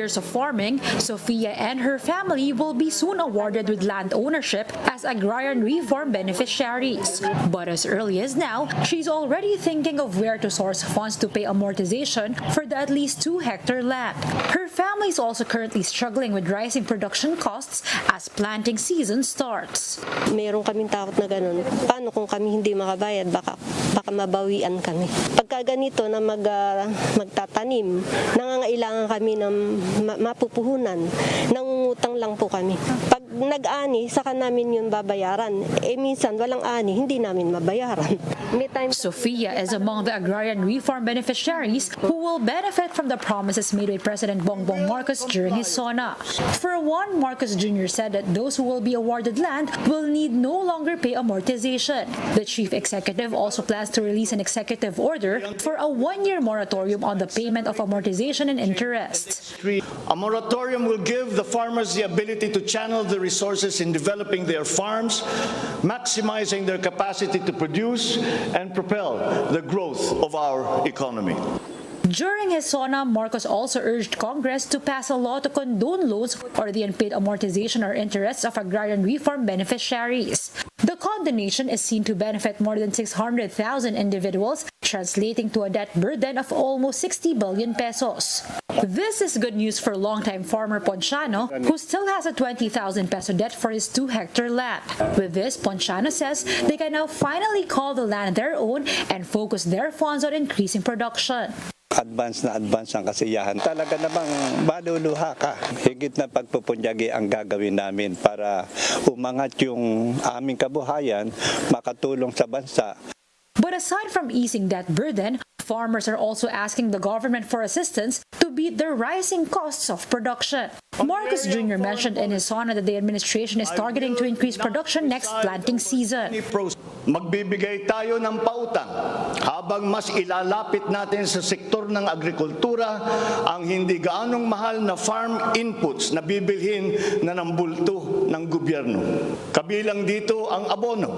years of farming, Sophia and her family will be soon awarded with land ownership as agrarian reform beneficiaries. But as early as now, she's already thinking of where to source funds to pay amortization for the at least 2-hectare land. Her family is also currently struggling with rising production costs as planting season starts. Meron kaming takot na ganun. Paano kung kami hindi makabayad? Baka mabawian kami. Pagka ganito na magtatanim, nangangailangan kami ng mapupuhunan. Nangungutang lang po kami. Pag nag-ani, saka namin yun babayaran. Minsan walang ani, hindi namin mabayaran. Sophia is among the agrarian reform beneficiaries who will benefit from the promises made by President Bongbong Marcos during his SONA. For one, Marcos Jr. said that those who will be awarded land will need no longer pay amortization. The chief executive also plans to release an executive order for a 1-year moratorium on the payment of amortization and interest. A moratorium will give the farmers the ability to channel the resources in developing their farms, maximizing their capacity to produce and propel the growth of our economy. During his SONA, Marcos also urged Congress to pass a law to condone loans or the unpaid amortization or interest of agrarian reform beneficiaries. The condonation is seen to benefit more than 600,000 individuals, translating to a debt burden of almost 60 billion pesos. This is good news for longtime farmer Ponciano, who still has a 20,000 peso debt for his 2-hectare land. With this, Ponciano says they can now finally call the land their own and focus their funds on increasing production. Advance ang kasiyahan. Talaga namang maluluha ka. Higit na pagpupunyagi ang gagawin namin para umangat yung aming kabuhayan, makatulong sa bansa. But aside from easing that burden, farmers are also asking the government for assistance to beat the rising costs of production. Marcos Jr. mentioned in his SONA that the administration is targeting to increase production next planting season. Magbibigay tayo ng pautang habang mas ilalapit natin sa sektor ng agrikultura ang hindi gaanong mahal na farm inputs na bibilhin na ng bulto ng gobyerno. Kabilang dito ang abono,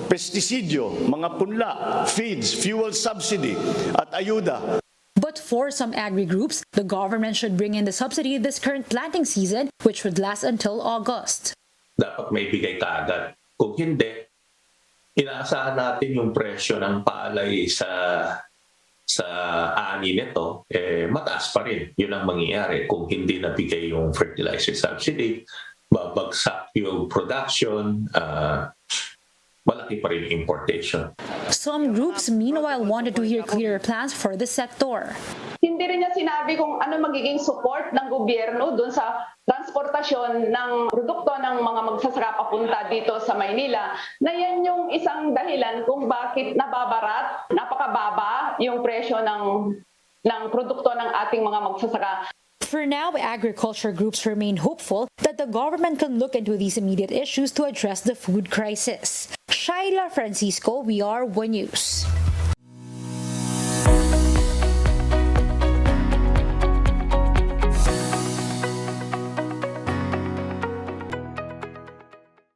pestisidyo, mga punla, feeds, fuel subsidy at ayuda. But for some agri-groups, the government should bring in the subsidy this current planting season, which would last until August. Dapat may bigay kaagad. Kung hindi, inaasahan natin yung presyo ng palay sa ani nito, mataas pa rin. Yun ang mangyayari kung hindi nabigay yung fertilizer subsidy, babagsak yung production, malaki pa rin importation. Some groups, meanwhile, wanted to hear clearer plans for the sector. Hindi rin niya sinabi kung ano magiging support ng gobyerno doon sa transportasyon ng produkto ng mga magsasaka papunta dito sa Maynila, na yan yung isang dahilan kung bakit nababarat, napakababa yung presyo ng produkto ng ating mga magsasaka. For now, agriculture groups remain hopeful that the government can look into these immediate issues to address the food crisis. Shaila Francisco, VR1 News.